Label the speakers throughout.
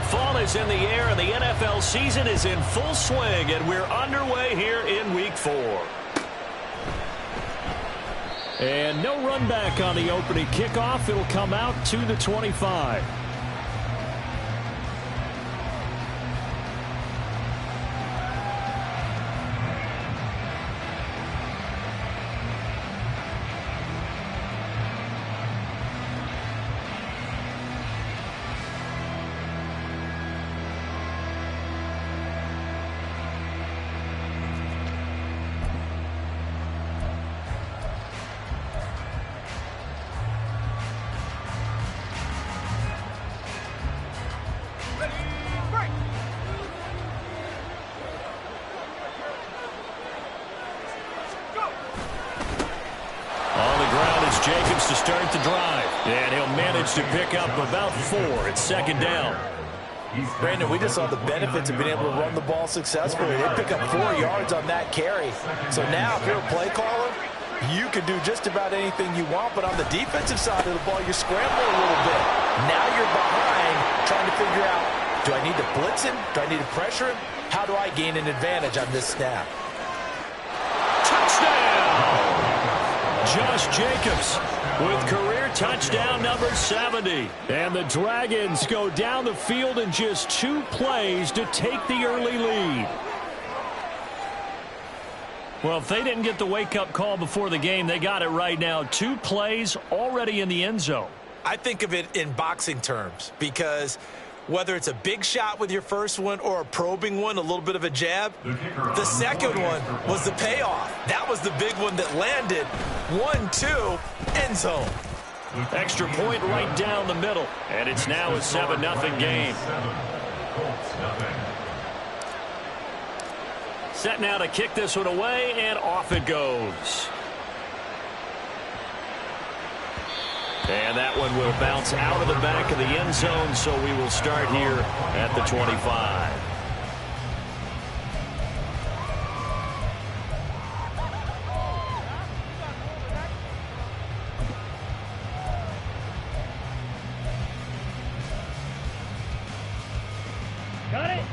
Speaker 1: Fall is in the air, and the NFL season is in full swing, and we're underway here in Week 4. And no run back on the opening kickoff. It'll come out to the 25. Jacobs to start the drive, and he'll manage to pick up about 4. It's second down.
Speaker 2: Brandon, we just saw the benefits of being able to run the ball successfully. They pick up 4 yards on that carry. So now, if you're a play caller, you can do just about anything you want, but on the defensive side of the ball, you're scrambling a little bit. Now you're behind, trying to figure out, do I need to blitz him? Do I need to pressure him? How do I gain an advantage on this snap?
Speaker 1: Touchdown! Josh Jacobs with career touchdown number 70. And the Dragons go down the field in just 2 plays to take the early lead. Well, if they didn't get the wake-up call before the game, they got it right now. 2 plays already in the end zone.
Speaker 2: I think of it in boxing terms because whether it's a big shot with your first one or a probing one, a little bit of a jab, the second one was the payoff. That was the big one that landed. 1-2, end zone.
Speaker 1: Extra point right down the middle, and it's now a 7-0 game. Set now to kick this one away, and off it goes. And that one will bounce out of the back of the end zone, so we will start here at the 25.
Speaker 3: Got it.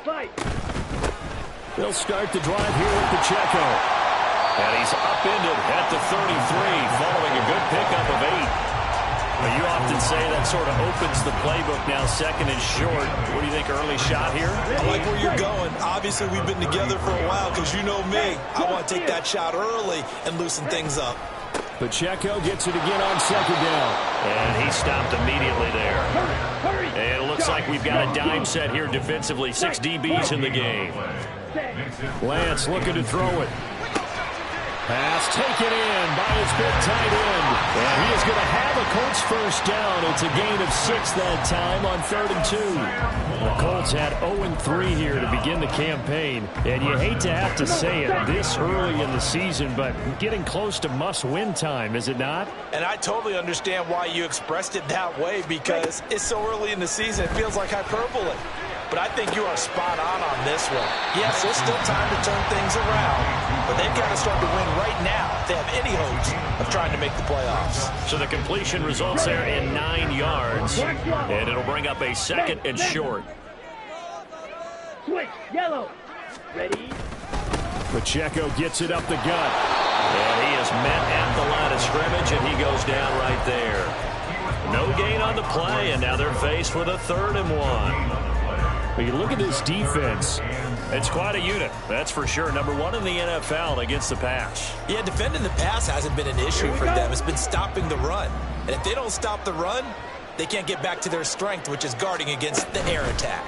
Speaker 3: Fight.
Speaker 1: They'll start the drive here with Pacheco. And he's upended at the 33 following a good pickup of 8. Well, you often say that sort of opens the playbook now, second and short. What do you think, early shot here?
Speaker 2: I like where you're going. Obviously, we've been together for a while because you know me. I want to take that shot early and loosen things up.
Speaker 1: Pacheco gets it again on second down. And he stopped immediately there. And it looks like we've got a dime set here defensively. 6 DBs in the game. Lance looking to throw it. Pass taken in by his big tight end. And he is going to have a Colts first down. It's a gain of 6 that time on 3rd and 2. The Colts had 0-3 here to begin the campaign. And you hate to have to say it this early in the season, but getting close to must-win time, is it not?
Speaker 2: And I totally understand why you expressed it that way because it's so early in the season. It feels like hyperbole. But I think you are spot on this one. Yes, there's still time to turn things around, but they've got to start to win right now if they have any hopes of trying to make the playoffs.
Speaker 1: So the completion results there in 9 yards, and it'll bring up a 2nd and short.
Speaker 3: Switch, yellow. Ready?
Speaker 1: Pacheco gets it up the gut. And he is met at the line of scrimmage, and he goes down right there. No gain on the play, and now they're faced with a 3rd and 1. But you look at this defense, it's quite a unit, that's for sure. Number 1 in the NFL against the pass.
Speaker 2: Yeah, defending the pass hasn't been an issue for them. It's been stopping the run. And if they don't stop the run, they can't get back to their strength, which is guarding against the air attack.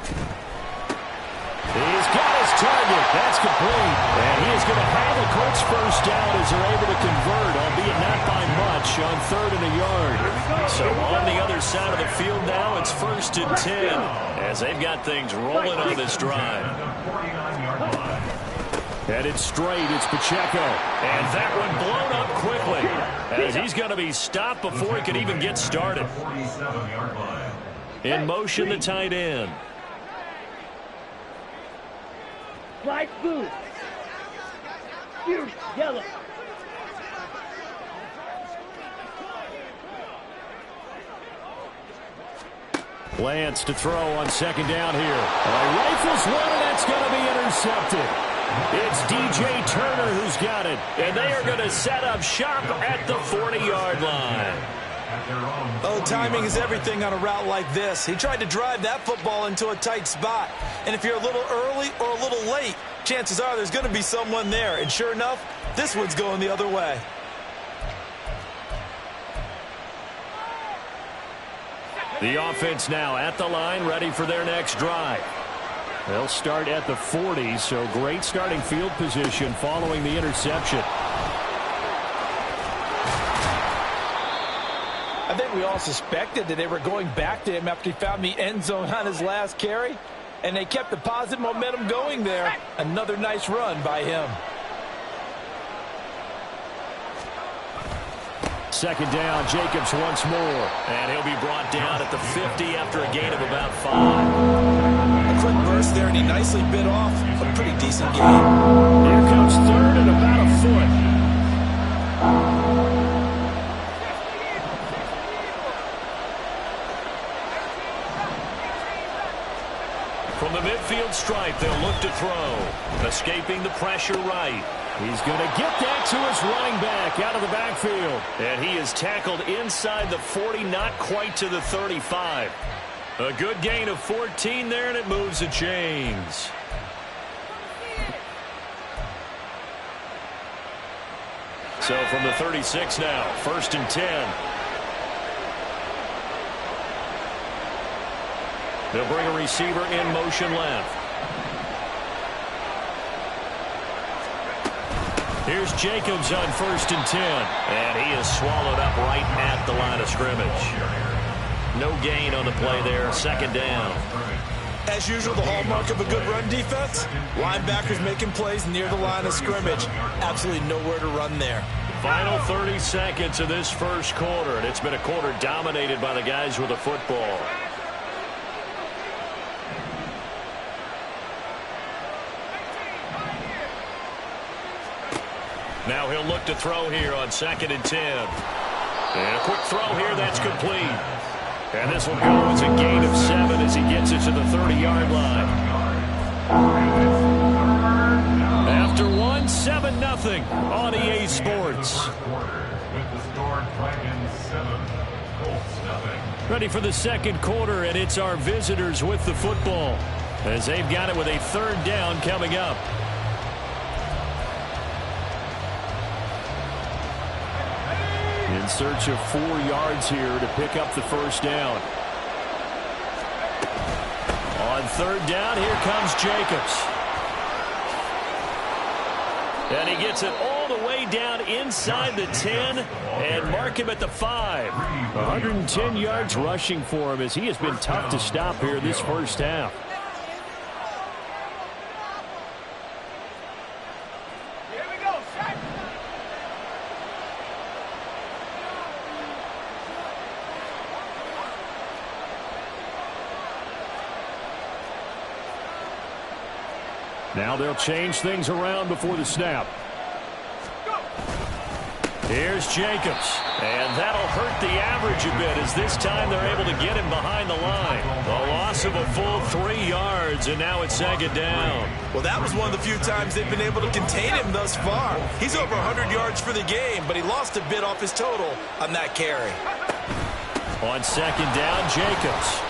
Speaker 1: He's got his target. That's complete. And he is going to have a Colts first down as they're able to convert, albeit not by much, on 3rd and a yard. So on the other side of the field now, it's 1st and 10 as they've got things rolling on this drive. Headed straight, it's Pacheco. And that one blown up quickly as he's going to be stopped before he can even get started. In motion, the tight end.
Speaker 3: Slide blue. Fierce yellow.
Speaker 1: Lance to throw on second down here. Rifles one, and that's going to be intercepted. It's DJ Turner who's got it. And they are going to set up shop at the 40-yard line.
Speaker 2: Oh, timing is everything on a route like this. He tried to drive that football into a tight spot. And if you're a little early or a little late, chances are there's going to be someone there. And sure enough, this one's going the other way.
Speaker 1: The offense now at the line, ready for their next drive. They'll start at the 40, so great starting field position following the interception.
Speaker 2: I think we all suspected that they were going back to him after he found the end zone on his last carry, and they kept the positive momentum going there. Another nice run by him.
Speaker 1: Second down, Jacobs once more. And he'll be brought down at the 50 after a gain of about 5.
Speaker 2: A quick burst there, and he nicely bit off a pretty decent gain.
Speaker 1: Here comes third and about a foot. From the midfield stripe, they'll look to throw. Escaping the pressure right. He's going to get that to his running back out of the backfield. And he is tackled inside the 40, not quite to the 35. A good gain of 14 there, and it moves the chains. So from the 36 now, 1st and 10. They'll bring a receiver in motion left. Here's Jacobs on 1st and 10. And he is swallowed up right at the line of scrimmage. No gain on the play there. 2nd down.
Speaker 2: As usual, the hallmark of a good run defense, linebackers making plays near the line of scrimmage. Absolutely nowhere to run there.
Speaker 1: Final 30 seconds of this first quarter, and it's been a quarter dominated by the guys with the football. Now he'll look to throw here on 2nd and 10. And a quick throw here, that's complete. And this will go as a gain of 7 as he gets it to the 30-yard line. After one, 7-0 on EA Sports. Ready for the second quarter, and it's our visitors with the football as they've got it with a 3rd down coming up. In search of 4 yards here to pick up the 1st down. On 3rd down, here comes Jacobs. And he gets it all the way down inside the 10 and mark him at the 5. 110 yards rushing for him as he has been tough to stop here this first half. Now they'll change things around before the snap. Here's Jacobs. And that'll hurt the average a bit as this time they're able to get him behind the line. A loss of a full 3 yards, and now it's 2nd down.
Speaker 2: Well, that was one of the few times they've been able to contain him thus far. He's over 100 yards for the game, but he lost a bit off his total on that carry.
Speaker 1: On 2nd down, Jacobs.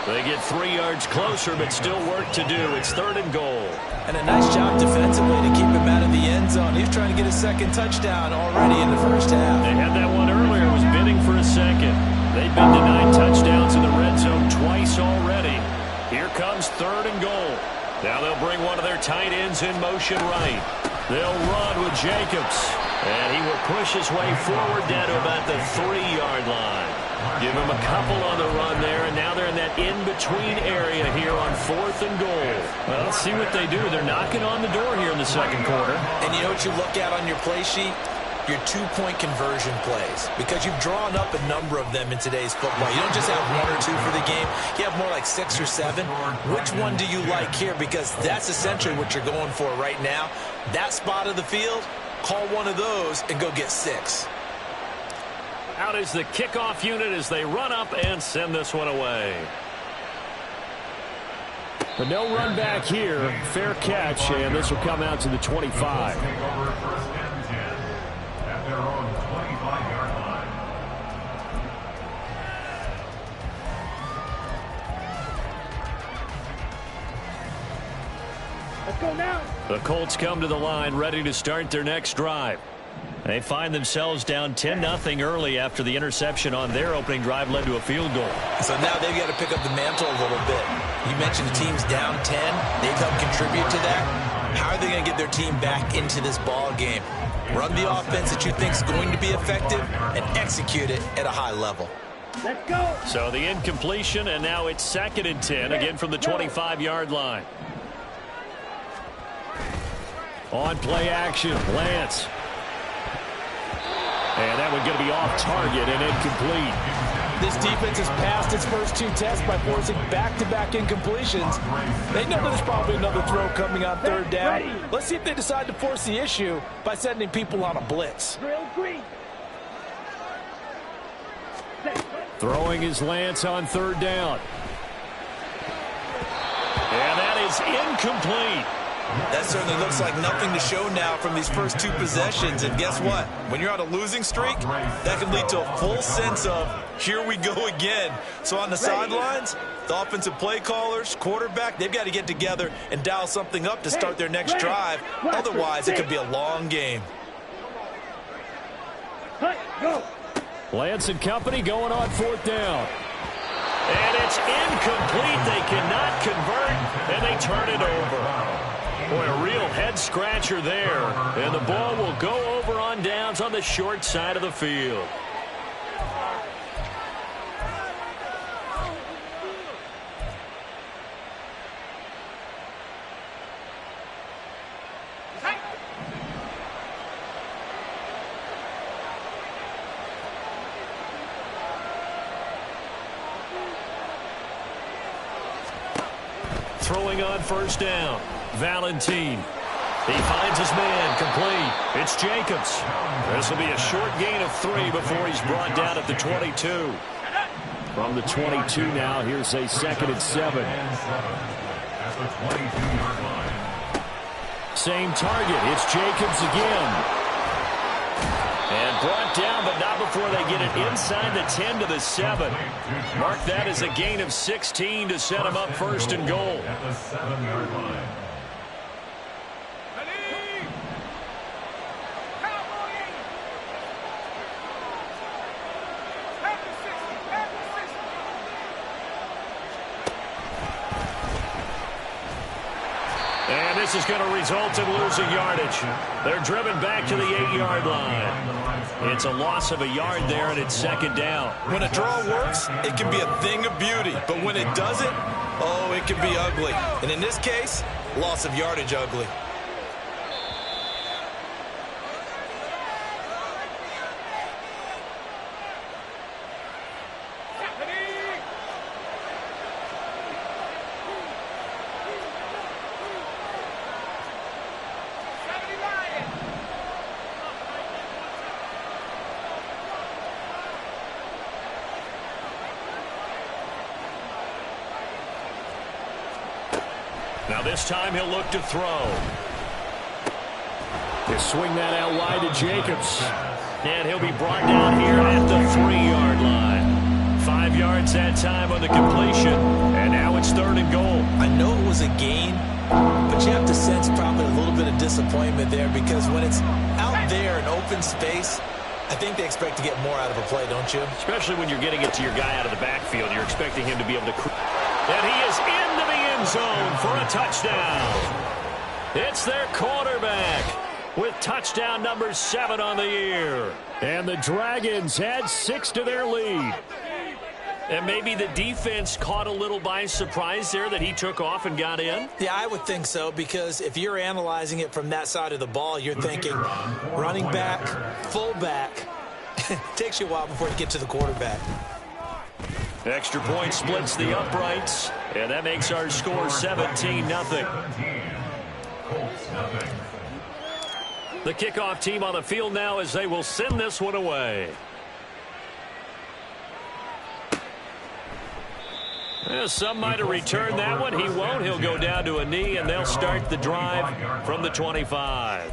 Speaker 1: They get 3 yards closer, but still work to do. It's 3rd and goal.
Speaker 2: And a nice job defensively to keep him out of the end zone. He's trying to get his 2nd touchdown already in the first half.
Speaker 1: They had that one earlier. It was bidding for a 2nd. They've been denied touchdowns in the red zone twice already. Here comes 3rd and goal. Now they'll bring one of their tight ends in motion right. They'll run with Jacobs. And he will push his way forward down to about the 3-yard line. Give him a couple on the run there, and now they're in that in-between area here on 4th and goal. Well, let's see what they do. They're knocking on the door here in the second quarter.
Speaker 2: And you know what you look at on your play sheet? Your 2-point conversion plays, because you've drawn up a number of them in today's football. You don't just have 1 or 2 for the game. You have more like 6 or 7. Which one do you like here? Because that's essentially what you're going for right now. That spot of the field, call one of those and go get 6.
Speaker 1: Out is the kickoff unit as they run up and send this one away. But no run back here. Fair catch, and this will come out to the 25.
Speaker 3: Let's go now.
Speaker 1: The Colts come to the line ready to start their next drive. They find themselves down 10-0 early after the interception on their opening drive led to a field goal.
Speaker 2: So now they've got to pick up the mantle a little bit. You mentioned the team's down 10. They've helped contribute to that. How are they going to get their team back into this ball game? Run the offense that you think is going to be effective and execute it at a high level.
Speaker 3: Let's go.
Speaker 1: So the incompletion, and now it's 2nd and 10, again from the 25-yard line. On play action, Lance. And that one's going to be off target and incomplete.
Speaker 4: This defense has passed its first 2 tests by forcing back-to-back incompletions. They know there's probably another throw coming on 3rd down. Let's see if they decide to force the issue by sending people on a blitz.
Speaker 3: Drill green.
Speaker 1: Throwing his Lance on 3rd down. And that is incomplete.
Speaker 2: That certainly looks like nothing to show now from these first 2 possessions. And guess what? When you're on a losing streak, that can lead to a full sense of, here we go again. So on the sidelines, the offensive play callers, quarterback, they've got to get together and dial something up to start their next drive. Otherwise, it could be a long game.
Speaker 3: Go.
Speaker 1: Lance and company going on 4th down. And it's incomplete. They cannot convert, and they turn it over. Boy, a real head-scratcher there. And the ball will go over on downs on the short side of the field. Throwing on 1st down. Valentine. He finds his man, complete. It's Jacobs. This will be a short gain of 3 before he's brought down at the 22. From the 22 now, here's a 2nd and 7. Same target. It's Jacobs again. And brought down, but not before they get it inside the 10 to the 7. Mark that as a gain of 16 to set him up 1st and goal.
Speaker 5: At the 7-yard line.
Speaker 1: And this is going to result in losing yardage. They're driven back to the 8-yard line. It's a loss of a yard there, and it's 2nd down.
Speaker 2: When a draw works, it can be a thing of beauty. But when it doesn't, oh, it can be ugly. And in this case, loss of yardage ugly.
Speaker 1: Now this time he'll look to throw. He'll swing that out wide to Jacobs. And he'll be brought down here at the 3-yard line. 5 yards that time on the completion. And now it's 3rd and goal.
Speaker 2: I know it was a gain, but you have to sense probably a little bit of disappointment there because when it's out there in open space, I think they expect to get more out of a play, don't you?
Speaker 1: Especially when you're getting it to your guy out of the backfield. You're expecting him to be able to... And he is into the end zone for a touchdown. It's their quarterback with touchdown number 7 on the year. And the Dragons had 6 to their lead. And maybe the defense caught a little by surprise there that he took off and got in?
Speaker 2: Yeah, I would think so, because if you're analyzing it from that side of the ball, you're thinking running back, fullback. Takes you a while before you get to the quarterback.
Speaker 1: Extra point splits the uprights, and that makes our score 17-0. The kickoff team on the field now as they will send this one away. Well, some might have returned that one. He won't. He'll go down to a knee, and they'll start the drive from the 25.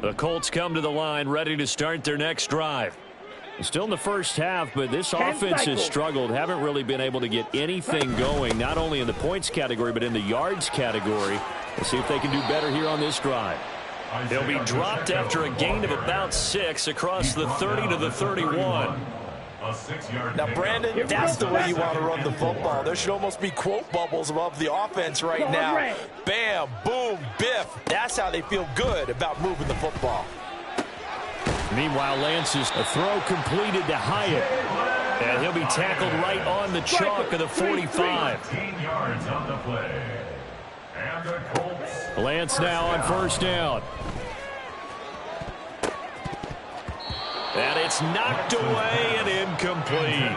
Speaker 1: The Colts come to the line, ready to start their next drive. Still in the first half, but this offense has struggled. Haven't really been able to get anything going, not only in the points category, but in the yards category. We'll see if they can do better here on this drive. They'll be dropped after a gain of about 6 across the 30 to the 31.
Speaker 2: Now, Brandon, that's the way you want to run the football. There should almost be quote bubbles above the offense right now. Bam, boom, biff. That's how they feel good about moving the football.
Speaker 1: Meanwhile, Lance's throw completed to Hyatt. And he'll be tackled right on the chalk of the 45.
Speaker 5: Yards on the play. And the Colts.
Speaker 1: Lance now on first down. And it's knocked away and incomplete.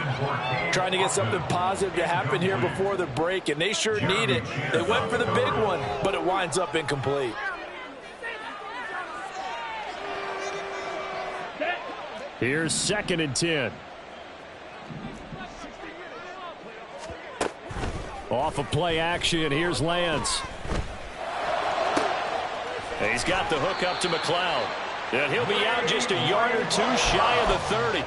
Speaker 4: Trying to get something positive to happen here before the break, and they sure need it. They went for the big one, but it winds up incomplete.
Speaker 1: Here's 2nd and 10. Off of play action, here's Lance. And he's got the hook up to McLeod. And he'll be out just a yard or two shy of the 30.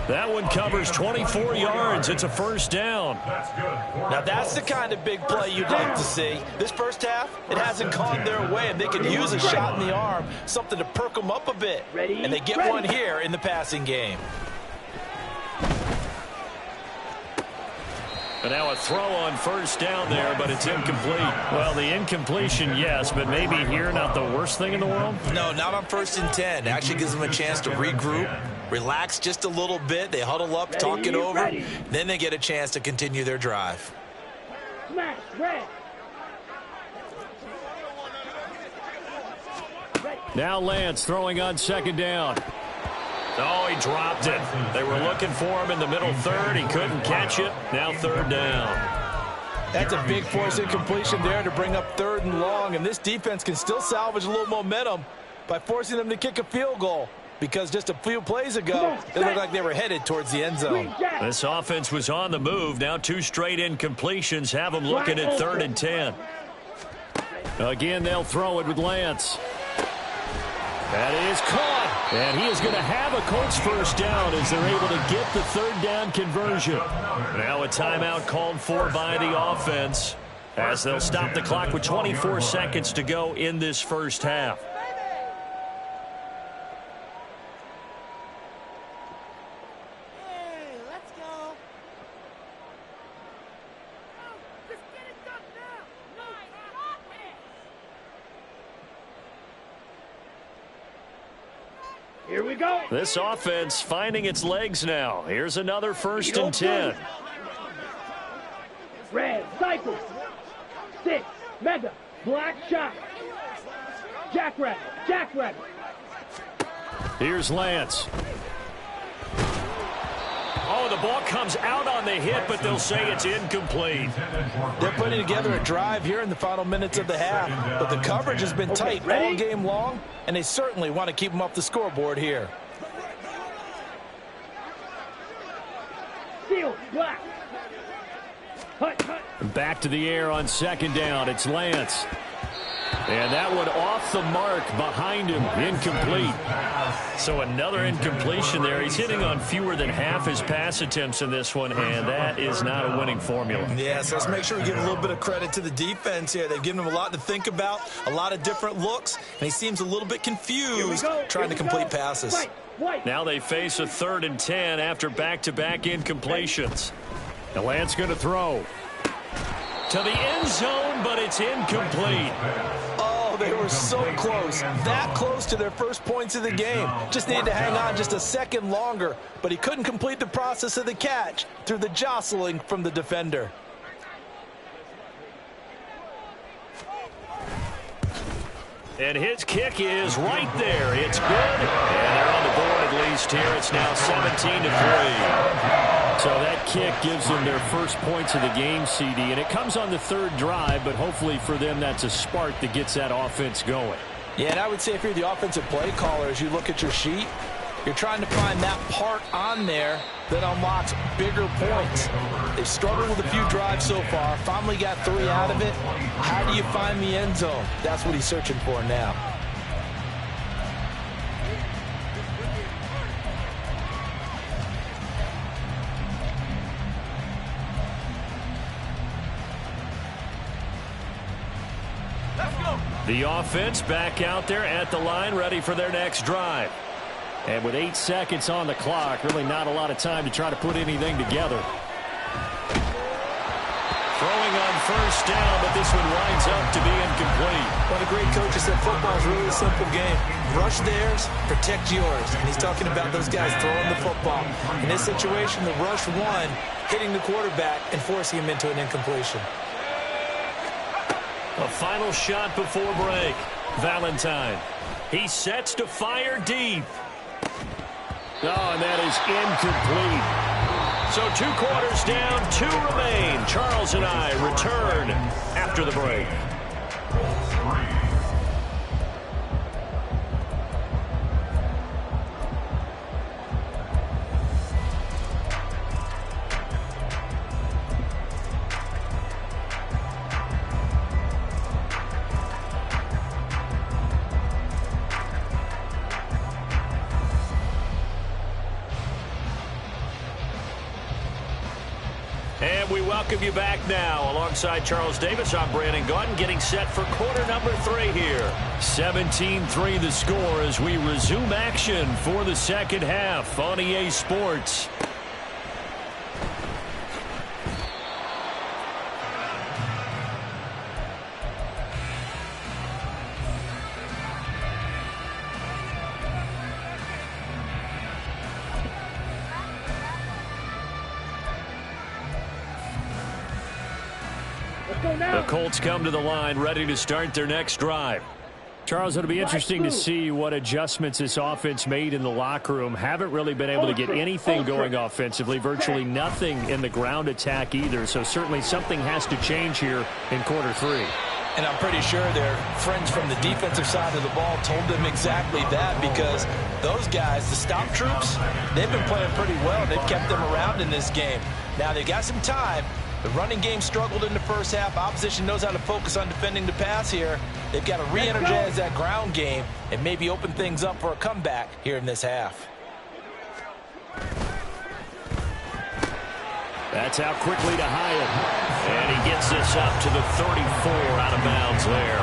Speaker 1: That one covers 24 yards. It's a first down.
Speaker 2: Now, that's the kind of big play you'd like to see. This first half, it hasn't gone their way, and they can use a shot in the arm, something to perk them up a bit. And they get one here in the passing game.
Speaker 1: And now a throw on first down there, but it's incomplete. Well, the incompletion, yes, but maybe here not the worst thing in the world?
Speaker 2: No, not on 1st and 10. It actually gives them a chance to regroup, relax just a little bit. They huddle up, talk it over. Then they get a chance to continue their drive.
Speaker 3: Smash, red.
Speaker 1: Now Lance throwing on 2nd down. Oh, he dropped it. They were looking for him in the middle third. He couldn't catch it. Now 3rd down.
Speaker 4: That's a big force incompletion there to bring up 3rd and long, and this defense can still salvage a little momentum by forcing them to kick a field goal, because just a few plays ago, it looked like they were headed towards the end zone.
Speaker 1: This offense was on the move. Now 2 straight incompletions have them looking at 3rd and 10. Again, they'll throw it with Lance. That is caught. And he is going to have a Colts first down as they're able to get the 3rd down conversion. Now a timeout called for by the offense as they'll stop the clock with 24 seconds to go in this first half.
Speaker 3: Here we go.
Speaker 1: This offense finding its legs now. Here's another 1st and 10.
Speaker 3: Red, cycle. 6, mega, black shot. Jackrabbit, jackrabbit.
Speaker 1: Here's Lance. Oh, the ball comes out on the hit, but they'll say it's incomplete.
Speaker 4: They're putting together a drive here in the final minutes of the half, but the coverage has been tight all game long, and they certainly want to keep them off the scoreboard here.
Speaker 3: Seal, black. Hut, hut.
Speaker 1: Back to the air on 2nd down. It's Lance. And that one off the mark behind him, incomplete. So another incompletion there. He's hitting on fewer than half his pass attempts in this one, and that is not a winning formula.
Speaker 2: Yes, let's make sure we give a little bit of credit to the defense here. They've given him a lot to think about, a lot of different looks, and he seems a little bit confused trying to complete passes.
Speaker 1: Now they face a 3rd and 10 after back-to-back incompletions. Now Lance going to throw to the end zone, but it's incomplete.
Speaker 4: Oh, they were so close. That close to their first points of the game. Just needed to hang on just a second longer, but he couldn't complete the process of the catch through the jostling from the defender.
Speaker 1: And his kick is right there. It's good. And they're on the board at least here. It's now 17-3. So that kick gives them their first points of the game, CD. And it comes on the 3rd drive, but hopefully for them that's a spark that gets that offense going.
Speaker 4: Yeah, and I would say if you're the offensive play caller, as you look at your sheet, you're trying to find that part on there that unlocks bigger points. They've struggled with a few drives so far, finally got 3 out of it. How do you find the end zone? That's what he's searching for now.
Speaker 1: The offense back out there at the line, ready for their next drive. And with 8 seconds on the clock, really not a lot of time to try to put anything together. Throwing on first down, but this one winds up to be incomplete.
Speaker 4: One of the great coaches said football is really a simple game. Rush theirs, protect yours. And he's talking about those guys throwing the football. In this situation, the rush one, hitting the quarterback and forcing him into an incompletion.
Speaker 1: A final shot before break. Valentine. He sets to fire deep. Oh, and that is incomplete. So 2 quarters down, 2 remain. Charles and I return after the break. And we welcome you back now. Alongside Charles Davis, I'm Brandon Gaudin, getting set for quarter number 3 here. 17-3 the score as we resume action for the second half on EA Sports. The Colts come to the line, ready to start their next drive. Charles, it'll be interesting to see what adjustments this offense made in the locker room. Haven't really been able to get anything going offensively, virtually nothing in the ground attack either. So certainly something has to change here in quarter 3.
Speaker 4: And I'm pretty sure their friends from the defensive side of the ball told them exactly that, because those guys, the stop troops, they've been playing pretty well. They've kept them around in this game. Now they've got some time. The running game struggled in the first half. Opposition knows how to focus on defending the pass here. They've got to re-energize that ground game and maybe open things up for a comeback here in this half.
Speaker 1: That's out quickly to Hyatt. And he gets this up to the 34 out of bounds there.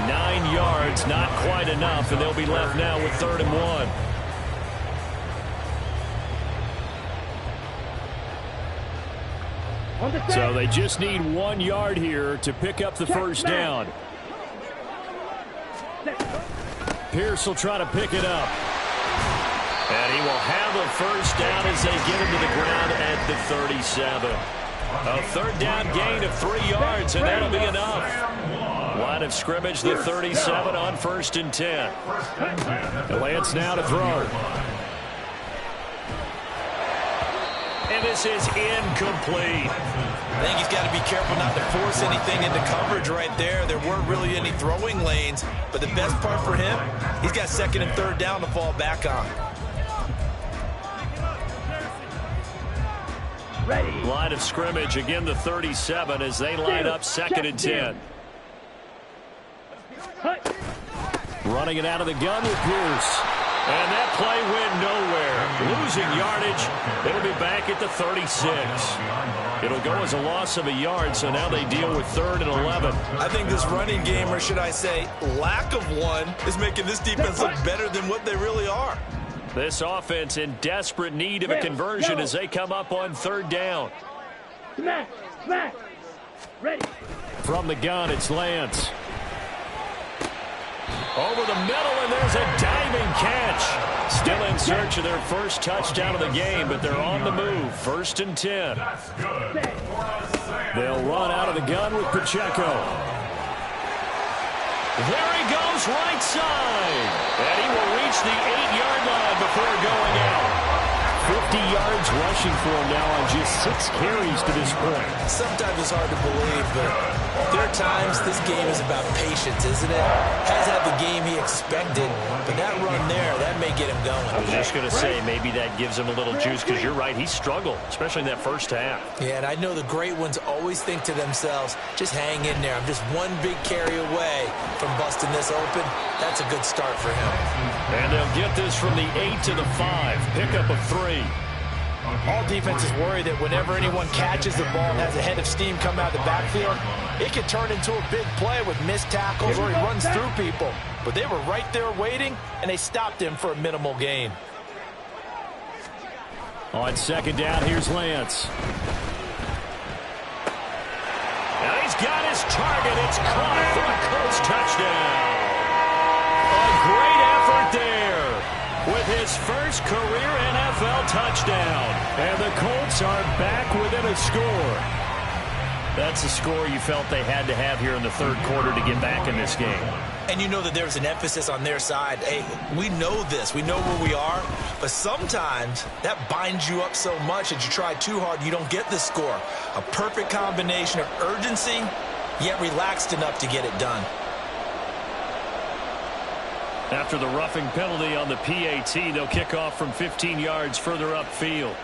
Speaker 1: 9 yards, not quite enough, and they'll be left now with 3rd and 1. So they just need 1 yard here to pick up the first down. Pierce will try to pick it up. And he will have a first down as they get him to the ground at the 37. A 3rd down gain of 3 yards, and that'll be enough. Line of scrimmage, the 37 on 1st and 10. Lance now to throw. And this is incomplete.
Speaker 2: I think he's got to be careful not to force anything into coverage right there. There weren't really any throwing lanes, but the best part for him, he's got 2nd and 3rd down to fall back on.
Speaker 3: Ready.
Speaker 1: Line of scrimmage, again the 37 as they line up 2nd and 10. Running it out of the gun with Pierce. And that play went nowhere. Losing yardage. It'll be back at the 36. It'll go as a loss of a yard, so now they deal with 3rd and 11.
Speaker 2: I think this running game, or should I say lack of one, is making this defense look better than what they really are.
Speaker 1: This offense in desperate need of a conversion as they come up on 3rd down.
Speaker 3: Smack, smack. Ready.
Speaker 1: From the gun, it's Lance. Over the middle, and there's a diving catch. Still in search of their first touchdown of the game, but they're on the move. 1st and 10. They'll run out of the gun with Pacheco. There he goes, right side. And he will reach the 8-yard line before going out. 50 yards rushing for him now on just 6 carries to this point.
Speaker 2: Sometimes it's hard to believe, but
Speaker 4: There are times this game is about patience, isn't it? Hasn't had the game he expected, but that run there, that may get him going.
Speaker 1: I was just going to say, maybe that gives him a little juice, because you're right, he struggled, especially in that first half.
Speaker 4: Yeah, and I know the great ones always think to themselves, just hang in there. I'm just one big carry away from busting this open. That's a good start for him.
Speaker 1: And they'll get this from the 8 to the 5. Pickup of 3.
Speaker 4: All defenses worry that whenever anyone catches the ball and has a head of steam come out of the backfield, it can turn into a big play with missed tackles or he runs through people. But they were right there waiting, and they stopped him for a minimal gain.
Speaker 1: On second down, here's Lance. Now he's got his target. It's caught for a Colts touchdown. A great effort there with his first career NFL touchdown. And the Colts are back within a score. That's the score you felt they had to have here in the third quarter to get back in this game.
Speaker 4: And you know that there's an emphasis on their side. Hey, we know this. We know where we are. But sometimes that binds you up so much that you try too hard, you don't get the score. A perfect combination of urgency, yet relaxed enough to get it done.
Speaker 1: After the roughing penalty on the PAT, they'll kick off from 15 yards further upfield.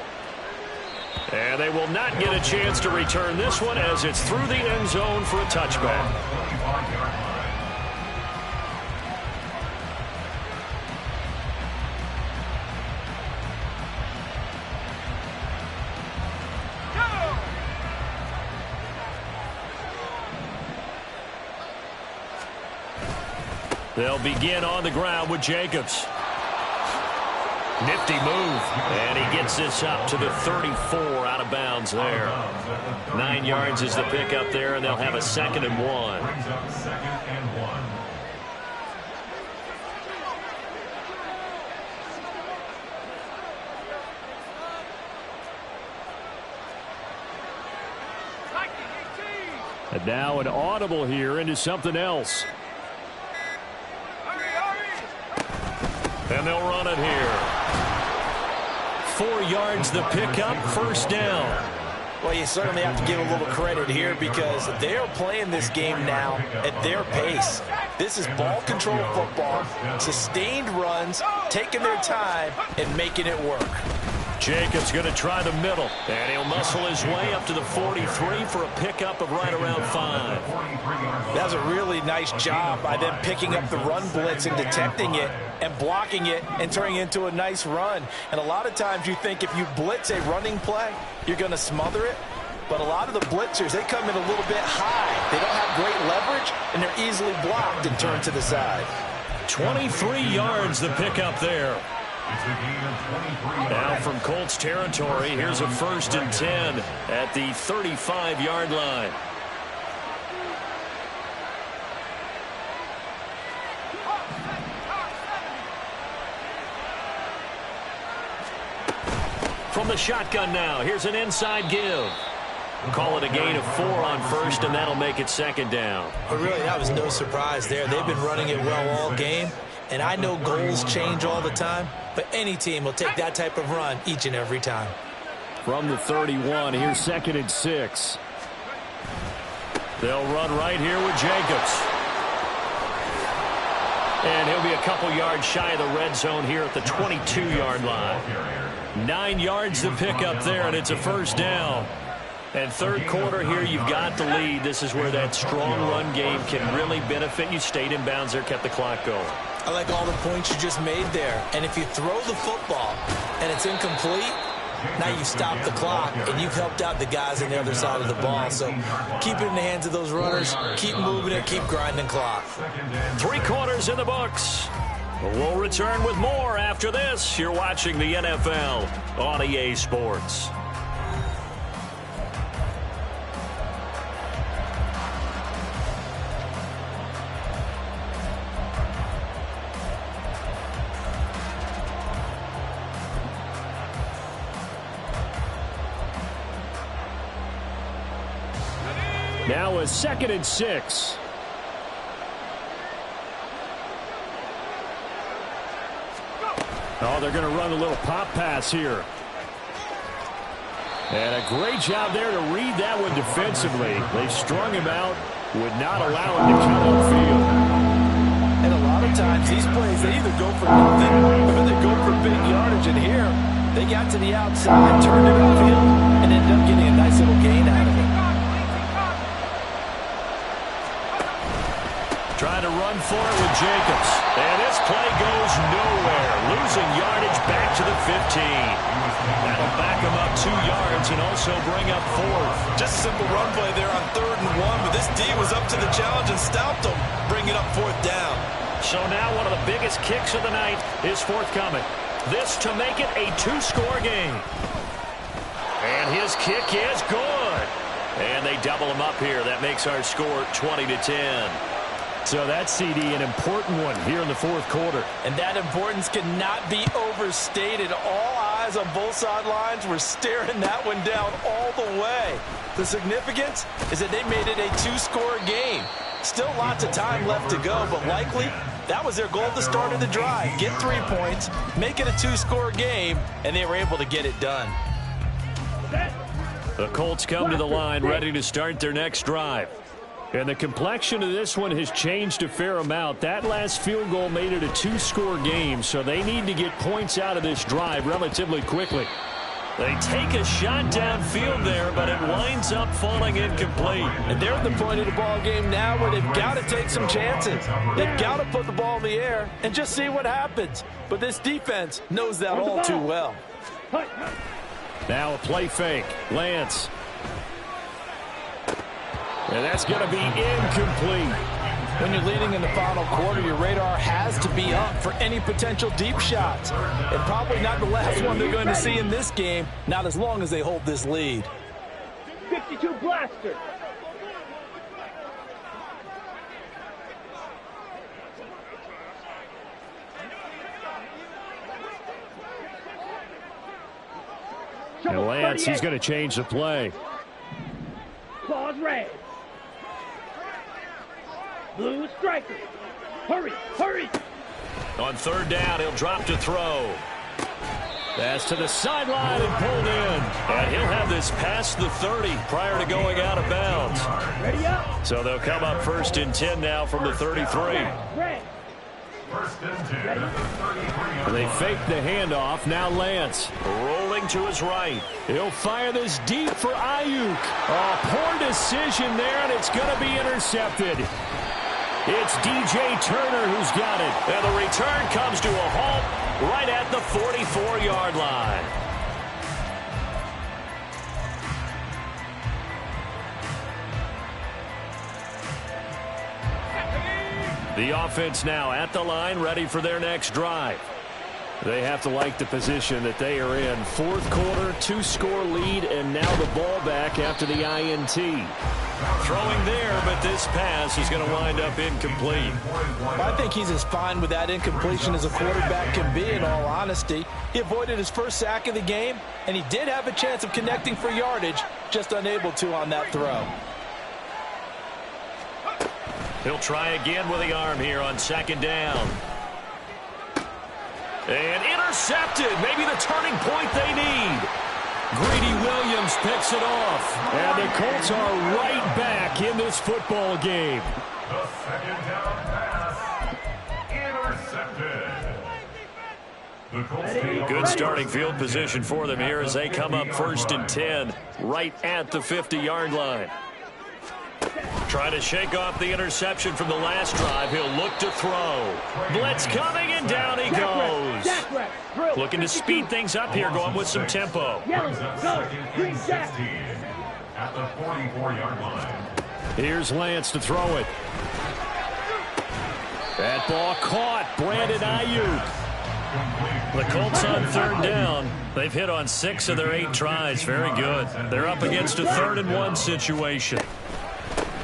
Speaker 1: And they will not get a chance to return this one as it's through the end zone for a touchback. They'll begin on the ground with Jacobs. Nifty move, and he gets this up to the 34 out of bounds there. 9 yards is the pickup there, and they'll have a 2nd and 1. And now an audible here into something else. And they'll run it here. 4 yards the pickup, first down.
Speaker 4: Well, you certainly have to give a little credit here because they are playing this game now at their pace. This is ball control football, sustained runs, taking their time, and making it work.
Speaker 1: Jacobs going to try the middle, and he'll muscle his way up to the 43 for a pickup of right around 5.
Speaker 4: That was a really nice job by them picking up the run blitz and detecting it and blocking it and turning it into a nice run. And a lot of times you think if you blitz a running play, you're going to smother it. But a lot of the blitzers, they come in a little bit high. They don't have great leverage, and they're easily blocked and turned to the side.
Speaker 1: 23 yards the pickup there. Now from Colts territory, here's a 1st and 10 at the 35-yard line. From the shotgun now, here's an inside give. Call it a gain of 4 on 1st, and that'll make it 2nd down.
Speaker 4: But really, that was no surprise there. They've been running it well all game. And I know goals change all the time, but any team will take that type of run each and every time.
Speaker 1: From the 31, here's 2nd and 6. They'll run right here with Jacobs. And he'll be a couple yards shy of the red zone here at the 22-yard line. 9 yards to pick up there, and it's a 1st down. And third quarter here, you've got the lead. This is where that strong run game can really benefit you. Stayed in bounds there, kept the clock going.
Speaker 4: I like all the points you just made there. And if you throw the football and it's incomplete, now you've stopped the clock and you've helped out the guys on the other side of the ball. So keep it in the hands of those runners. Keep moving it. Keep grinding clock.
Speaker 1: 3 quarters in the books. We'll return with more after this. You're watching the NFL on EA Sports. Now a 2nd and 6. Oh, they're going to run a little pop pass here. And a great job there to read that one defensively. They strung him out, would not allow him to come upfield.
Speaker 4: And a lot of times these plays, they either go for nothing or they go for big yardage. And here, they got to the outside, turned it upfield, and ended up getting a nice little gain out of it.
Speaker 1: Trying to run for it with Jacobs. And this play goes nowhere. Losing yardage back to the 15. That'll back him up 2 yards and also bring up 4th.
Speaker 2: Just a simple run play there on 3rd and 1, but this D was up to the challenge and stopped him, bringing up 4th down.
Speaker 1: So now one of the biggest kicks of the night is forthcoming. This to make it a 2-score game. And his kick is good. And they double him up here. That makes our score 20-10. So that CD, an important one here in the 4th quarter.
Speaker 4: And that importance cannot be overstated. All eyes on both sidelines were staring that one down all the way. The significance is that they made it a 2-score game. Still lots of time left to go, but likely that was their goal at the start of the drive. Get 3 points, make it a 2-score game, and they were able to get it done.
Speaker 1: The Colts come to the line ready to start their next drive. And the complexion of this one has changed a fair amount. That last field goal made it a 2-score game, so they need to get points out of this drive relatively quickly. They take a shot downfield there, but it winds up falling incomplete.
Speaker 4: And they're at the point of the ball game now where they've got to take some chances. They've got to put the ball in the air and just see what happens. But this defense knows that all too well.
Speaker 1: Now a play fake. Lance. And that's going to be incomplete.
Speaker 4: When you're leading in the final quarter, your radar has to be up for any potential deep shots. And probably not the last one they're going to see in this game, not as long as they hold this lead.
Speaker 3: 52 blaster.
Speaker 1: And Lance, he's going to change the play.
Speaker 3: Claws red. Blue striker. Hurry, hurry.
Speaker 1: On 3rd down, he'll drop to throw. Pass to the sideline and pulled in. And he'll have this past the 30 prior to going out of bounds.
Speaker 3: Ready up.
Speaker 1: So they'll come up 1st and 10 now from the 33.
Speaker 3: Red.
Speaker 5: 1st and 10 at the 33.
Speaker 1: They fake the handoff. Now Lance rolling to his right. He'll fire this deep for Ayuk. Oh, poor decision there, and it's going to be intercepted. It's DJ Turner who's got it. And the return comes to a halt right at the 44-yard line. The offense now at the line, ready for their next drive. They have to like the position that they are in. 4th quarter, 2-score lead, and now the ball back after the INT. Throwing there, but this pass is going to wind up incomplete.
Speaker 4: I think he's as fine with that incompletion as a quarterback can be, in all honesty. He avoided his first sack of the game, and he did have a chance of connecting for yardage, just unable to on that throw.
Speaker 1: He'll try again with the arm here on 2nd down. And intercepted. Maybe the turning point they need. Greedy Williams picks it off. And the Colts are right back in this football game.
Speaker 5: The 2nd down pass intercepted. The Colts take
Speaker 1: Good starting field position for them here as they come up 1st and 10 right at the 50-yard line. Trying to shake off the interception from the last drive. He'll look to throw. Blitz coming, and down he goes. Looking to speed things up here, going with some tempo.
Speaker 5: at the 44-yard line.
Speaker 1: Here's Lance to throw it. That ball caught. Brandon Ayuk. The Colts on 3rd down. They've hit on 6 of their 8 tries. Very good. They're up against a 3rd and 1 situation.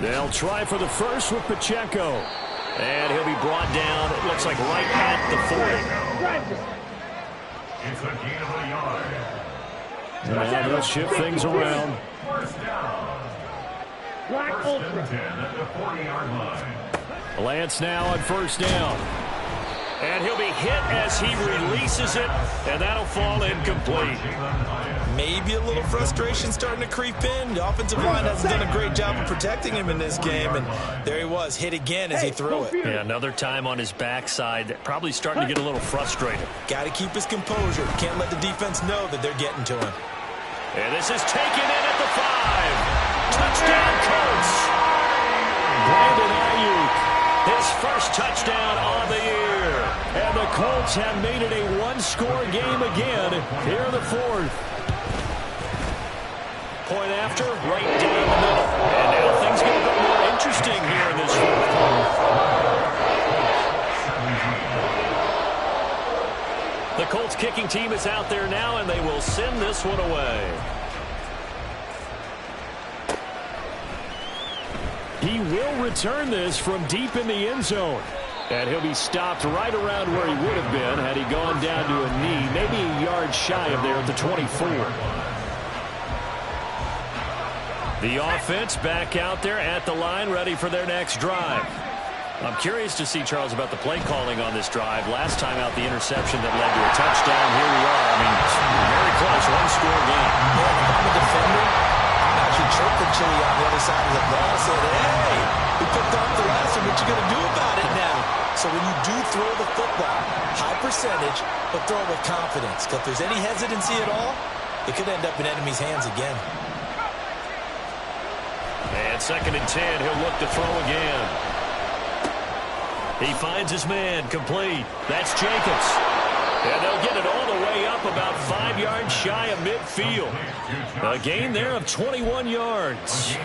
Speaker 1: They'll try for the first with Pacheco. And he'll be brought down, it looks like right at the 40.
Speaker 5: It's a gain of a yard.
Speaker 1: Now they'll shift things around.
Speaker 5: First down.
Speaker 3: Black
Speaker 5: First and
Speaker 3: Ultra.
Speaker 5: 10 at the 40-yard line.
Speaker 1: Lance now on 1st down. And he'll be hit as he releases it, and that'll fall incomplete.
Speaker 4: Maybe a little frustration starting to creep in. The offensive line hasn't done a great job of protecting him in this game, and there he was, hit again as he threw it.
Speaker 1: Yeah, another time on his backside, probably starting to get a little frustrated.
Speaker 4: Got to keep his composure. Can't let the defense know that they're getting to him.
Speaker 1: And this is taken in at the 5. Touchdown, Colts. Brandon Ayuk, his first touchdown on the year. And the Colts have made it a one-score game again here in the 4th. Point after, right down the middle. And now things get a bit more interesting here in this 4th quarter. The Colts kicking team is out there now, and they will send this one away. He will return this from deep in the end zone. And he'll be stopped right around where he would have been had he gone down to a knee, maybe a yard shy of there at the 24. The offense back out there at the line, ready for their next drive. I'm curious to see, Charles, about the play calling on this drive. Last time out, the interception that led to a touchdown. Here we are. I mean, very close, one-score game.
Speaker 4: Yeah, if I'm a defender, I'm actually chirping Chili on the other side of the ball, saying, hey, we picked off the last one. What you going to do about it now? So when you do throw the football, high percentage, but throw it with confidence. Because if there's any hesitancy at all, it could end up in enemy's hands again.
Speaker 1: And 2nd and 10, he'll look to throw again. He finds his man, complete. That's Jacobs. And they'll get it all the way up about 5 yards shy of midfield. A gain there of 21 yards.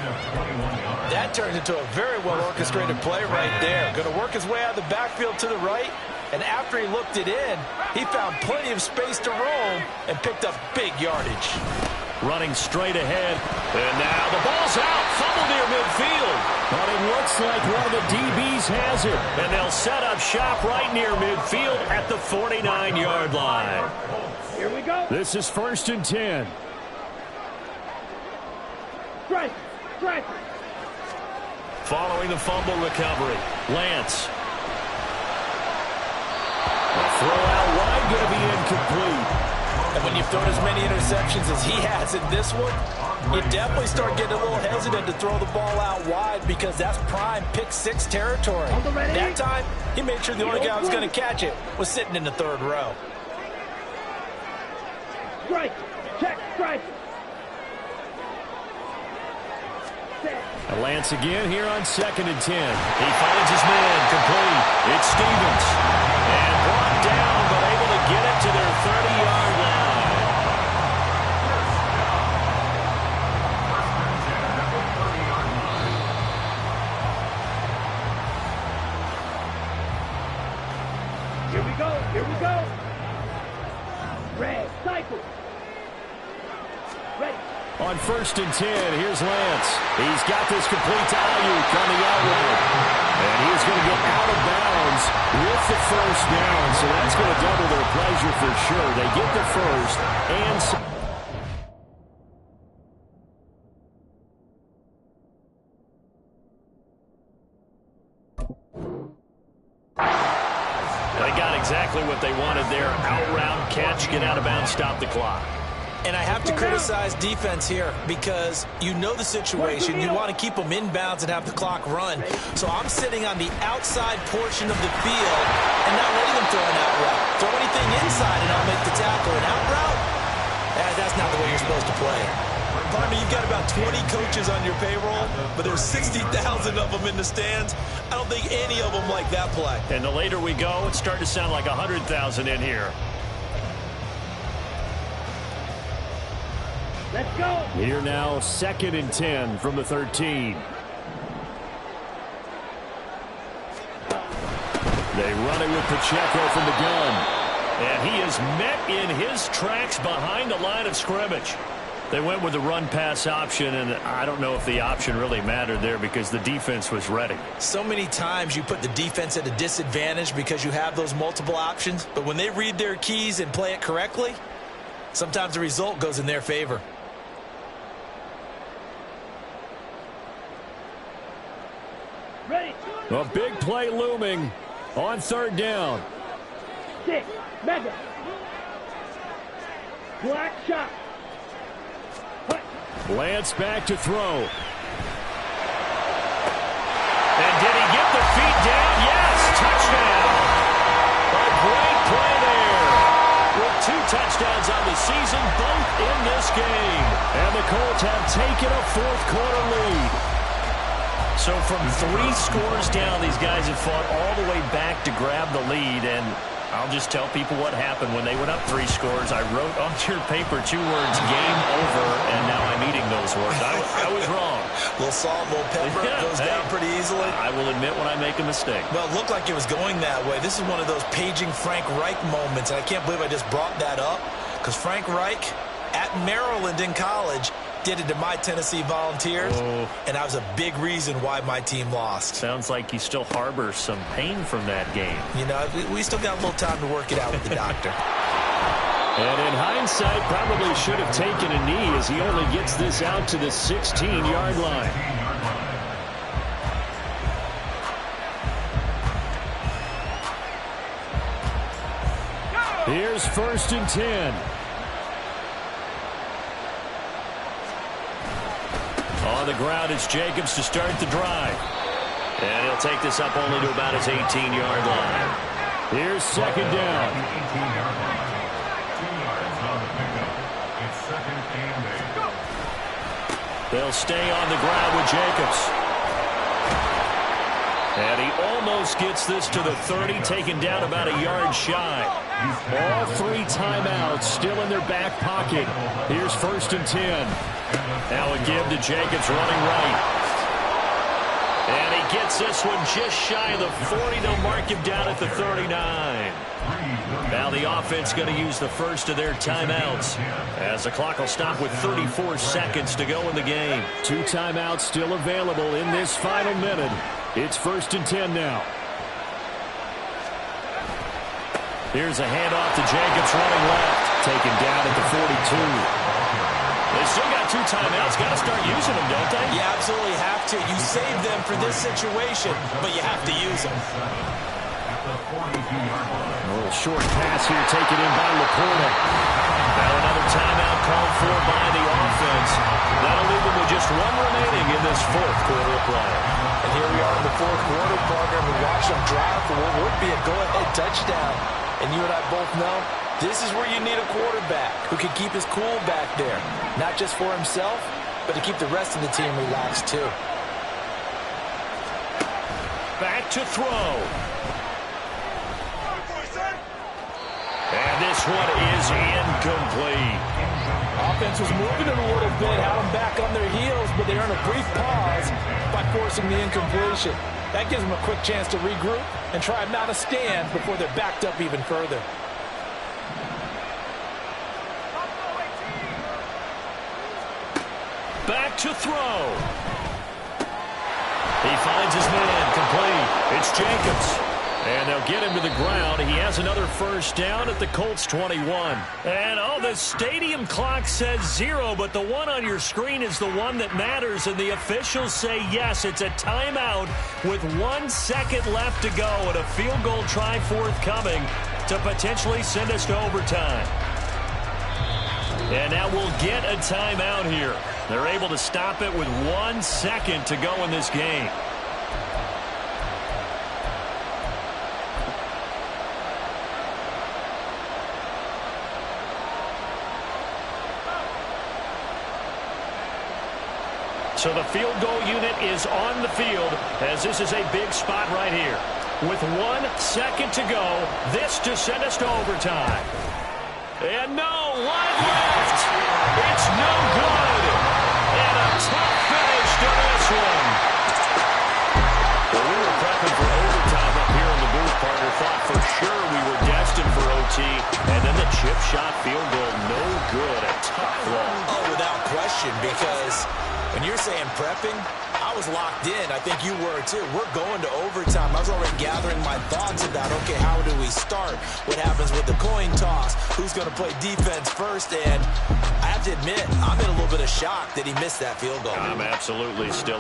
Speaker 4: That turned into a very well-orchestrated play right there. Going to work his way out of the backfield to the right. And after he looked it in, he found plenty of space to roam and picked up big yardage.
Speaker 1: Running straight ahead. And now the ball's out. Fumble near midfield. But it looks like one of the DBs has it. And they'll set up shop right near midfield at the 49-yard line.
Speaker 3: Here we go.
Speaker 1: This is 1st and 10.
Speaker 3: Strike.
Speaker 1: Following the fumble recovery, Lance. A throw out wide, going to be incomplete.
Speaker 4: And when you've thrown as many interceptions as he has in this one, you definitely start getting a little hesitant to throw the ball out wide because that's prime pick 6 territory. That time, he made sure the only guy who was going to catch it was sitting in the 3rd row.
Speaker 3: Strike. Check. Strike.
Speaker 1: Lance again here on 2nd and 10. He finds his man, complete. It's Stevens. And brought down, but able to get it to their 30-yard line.
Speaker 3: Here we go. Red, cycle. Ready.
Speaker 1: On 1st and 10, here's Lance. He's got this complete to Ayuk on the outright. And he's going to get out of bounds with the 1st down. So that's going to double their pleasure for sure. They get the 1st and... They got exactly what they wanted there. Out-route catch, get out of bounds, stop the clock.
Speaker 4: And I have to criticize defense here because you know the situation. You want to keep them inbounds and have the clock run. So I'm sitting on the outside portion of the field and not letting them throw an out route. Throw anything inside and I'll make the tackle. An out route? That's not the way you're supposed to play. Partner, you've got about 20 coaches on your payroll, but there's 60,000 of them in the stands. I don't think any of them like that play.
Speaker 1: And the later we go, it's starting to sound like 100,000 in here.
Speaker 3: Let's go.
Speaker 1: Here now, 2nd and 10 from the 13. They run it with Pacheco from the gun. And he is met in his tracks behind the line of scrimmage. They went with the run-pass option, and I don't know if the option really mattered there because the defense was ready.
Speaker 4: So many times you put the defense at a disadvantage because you have those multiple options, but when they read their keys and play it correctly, sometimes the result goes in their favor.
Speaker 3: Ready.
Speaker 1: A big play looming on 3rd down.
Speaker 3: 6. Mega. Black shot.
Speaker 1: Lance back to throw. And did he get the feet down? Yes, touchdown. A great play there. With 2 touchdowns on the season, both in this game. And the Colts have taken a fourth-quarter lead. So from 3 scores down, these guys have fought all the way back to grab the lead. And I'll just tell people what happened when they went up 3 scores. I wrote onto your paper 2 words, game over, and now I'm eating those words. I was wrong.
Speaker 2: A little salt, a little pepper, goes down pretty easily.
Speaker 1: I will admit when I make a mistake.
Speaker 2: Well, it looked like it was going that way. This is one of those paging Frank Reich moments, and I can't believe I just brought that up, because Frank Reich at Maryland in college did it to my Tennessee Volunteers, and that was a big reason why my team lost.
Speaker 1: Sounds like you still harbor some pain from that game.
Speaker 2: You know, we still got a little time to work it out with the doctor.
Speaker 1: And in hindsight, probably should have taken a knee as he only gets this out to the 16-yard line. Here's 1st and 10. On the ground, it's Jacobs to start the drive. And he'll take this up only to about his 18-yard line. Here's 2nd down. They'll stay on the ground with Jacobs. And he almost gets this to the 30, taken down about a yard shy. All 3 timeouts still in their back pocket. Here's 1st and 10. Now a give to Jacobs running right. And he gets this one just shy of the 40. They'll mark him down at the 39. Now the offense going to use the first of their timeouts as the clock will stop with 34 seconds to go in the game. 2 timeouts still available in this final minute. It's 1st and 10 now. Here's a handoff to Jacobs running left. Taken down at the 42. They still got 2 timeouts. Got to start using them, don't they?
Speaker 2: You absolutely have to. You save them for this situation, but you have to use them.
Speaker 1: A little short pass here taken in by Laporta. Now another timeout called for by the offense. That'll leave them with just 1 remaining in this 4th quarter of play.
Speaker 2: And here we are in the 4th quarter, partner. We watch them drive for what would be a go-ahead touchdown. And you and I both know this is where you need a quarterback who can keep his cool back there. Not just for himself, but to keep the rest of the team relaxed too.
Speaker 1: Back to throw. And this one is incomplete.
Speaker 4: Offense was moving it a little bit, had them back on their heels, but they earned a brief pause by forcing the incompletion. That gives them a quick chance to regroup and try not a stand before they're backed up even further.
Speaker 1: Back to throw. He finds his man complete. It's Jacobs. And they'll get him to the ground. He has another 1st down at the Colts 21. And, the stadium clock says 0, but the one on your screen is the one that matters. And the officials say, yes, it's a timeout with 1 second left to go and a field goal try forthcoming to potentially send us to overtime. And now we'll get a timeout here. They're able to stop it with 1 second to go in this game. So the field goal unit is on the field as this is a big spot right here. With 1 second to go, this to send us to overtime. And no, one left. It's no good. And a tough finish to this one. Well, we were prepping for overtime up here in the booth, partner. Thought for sure we were destined for OT. And then the chip shot field goal, no good. A tough one.
Speaker 2: Oh, without question, because when you're saying prepping, I was locked in. I think you were too. We're going to overtime. I was already gathering my thoughts about, okay, how do we start? What happens with the coin toss? Who's going to play defense first? And I have to admit, I'm in a little bit of shock that he missed that field goal.
Speaker 1: I'm absolutely still